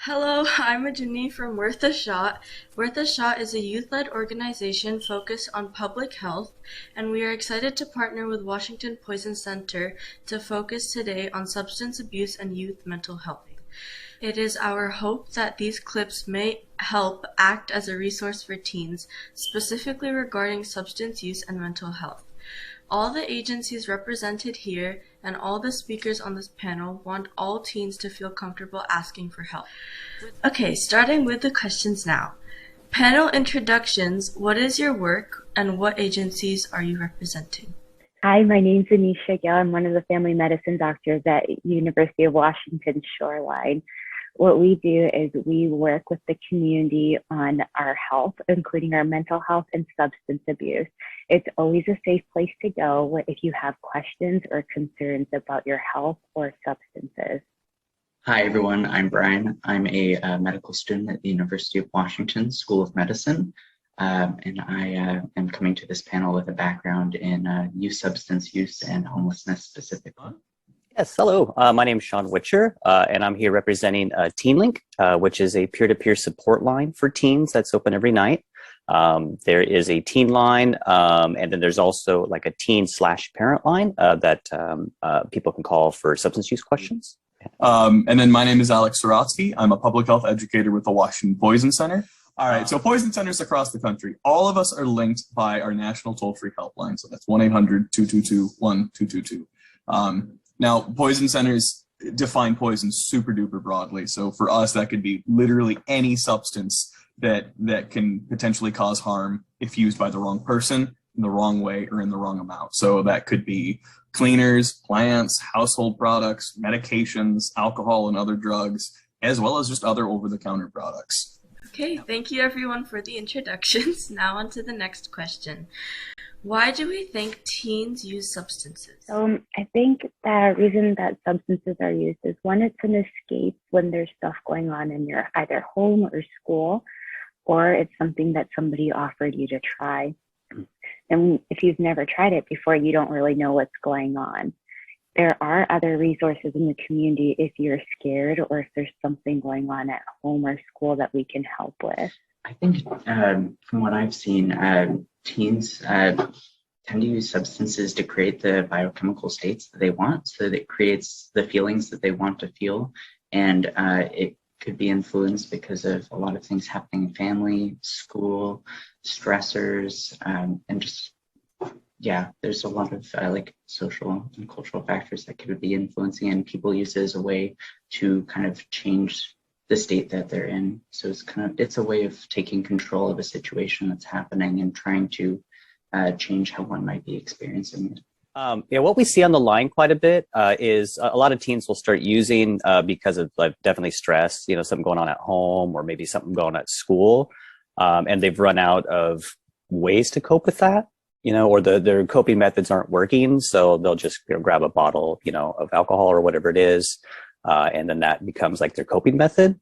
Hello, I'm Ajani from Worth a Shot. Worth a Shot is a youth-led organization focused on public health, and we are excited to partner with Washington Poison Center to focus today on substance abuse and youth mental health. It is our hope that these clips may help act as a resource for teens, specifically regarding substance use and mental health. All the agencies represented here and all the speakers on this panel want all teens to feel comfortable asking for help. Okay, starting with the questions now. Panel introductions, what is your work and what agencies are you representing? Hi, my name's Anisha Gill. I'm one of the family medicine doctors at University of Washington Shoreline. What we do is we work with the community on our health, including our mental health and substance abuse. It's always a safe place to go if you have questions or concerns about your health or substances. Hi, everyone. I'm Brian. I'm a medical student at the University of Washington School of Medicine, and I am coming to this panel with a background in youth substance use and homelessness specifically. Yes, hello. My name is Sean Witcher, and I'm here representing TeenLink, which is a peer-to-peer support line for teens that's open every night. There is a teen line, and then there's also like a teen/parent line that people can call for substance use questions. And then my name is Alex Sorotsky. I'm a public health educator with the Washington Poison Center. All right, so poison centers across the country. All of us are linked by our national toll-free helpline. So that's 1-800-222-1222. Now, poison centers define poison super duper broadly. So for us, that could be literally any substance that can potentially cause harm if used by the wrong person, in the wrong way, or in the wrong amount. So that could be cleaners, plants, household products, medications, alcohol and other drugs, as well as just other over-the-counter products. Okay, thank you everyone for the introductions. Now on to the next question. Why do we think teens use substances? I think the reason that substances are used is one, it's an escape when there's stuff going on in your either home or school, or it's something that somebody offered you to try. And if you've never tried it before, you don't really know what's going on. There are other resources in the community if you're scared or if there's something going on at home or school that we can help with. I think from what I've seen, teens tend to use substances to create the biochemical states that they want, so that it creates the feelings that they want to feel. And it could be influenced because of a lot of things happening in family, school, stressors, and just, yeah, there's a lot of like social and cultural factors that could be influencing, and people use it as a way to kind of change the state that they're in. So it's a way of taking control of a situation that's happening and trying to change how one might be experiencing it. Yeah, what we see on the line quite a bit is a lot of teens will start using because of like definitely stress, something going on at home or maybe something going on at school, and they've run out of ways to cope with that, or their coping methods aren't working, so they'll just grab a bottle, of alcohol or whatever it is, and then that becomes like their coping method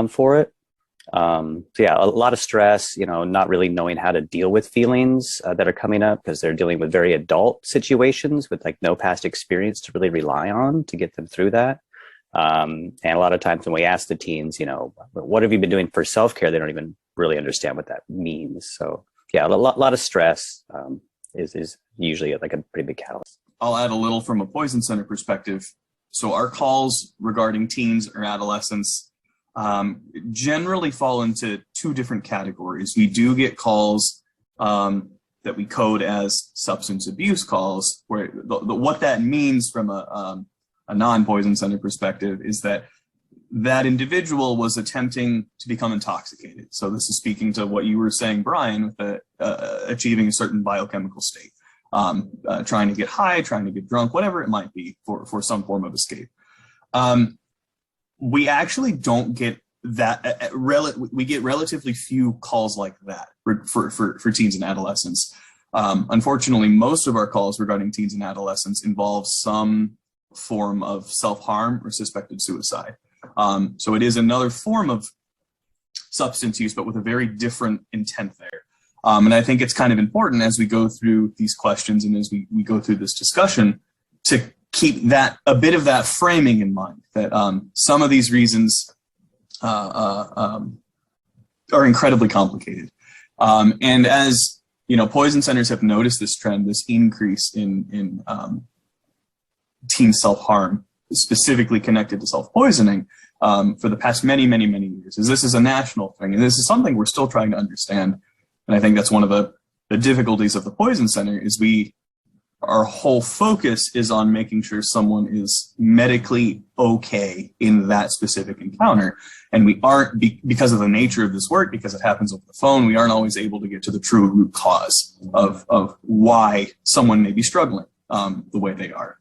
for it. So yeah, a lot of stress, not really knowing how to deal with feelings that are coming up because they're dealing with very adult situations with like no past experience to really rely on to get them through that. And a lot of times when we ask the teens, what have you been doing for self-care? They don't even really understand what that means. So yeah, a lot of stress is usually like a pretty big catalyst. I'll add a little from a poison center perspective. So our calls regarding teens or adolescents generally fall into two different categories. We do get calls that we code as substance abuse calls, where what that means from a non-poison center perspective is that individual was attempting to become intoxicated. So this is speaking to what you were saying, Brian, with achieving a certain biochemical state, trying to get high, trying to get drunk, whatever it might be for some form of escape. We actually don't get that. We get relatively few calls like that for teens and adolescents. Unfortunately, most of our calls regarding teens and adolescents involve some form of self-harm or suspected suicide. So it is another form of substance use, but with a very different intent there. And I think it's kind of important as we go through these questions and as we go through this discussion to keep a bit of that framing in mind, that some of these reasons are incredibly complicated. And as poison centers have noticed this trend, this increase in teen self-harm, specifically connected to self-poisoning, for the past many, many, many years. This is a national thing, and this is something we're still trying to understand. And I think that's one of the difficulties of the Poison Center is our whole focus is on making sure someone is medically okay in that specific encounter. And we aren't, because of the nature of this work, because it happens over the phone, we aren't always able to get to the true root cause of why someone may be struggling the way they are.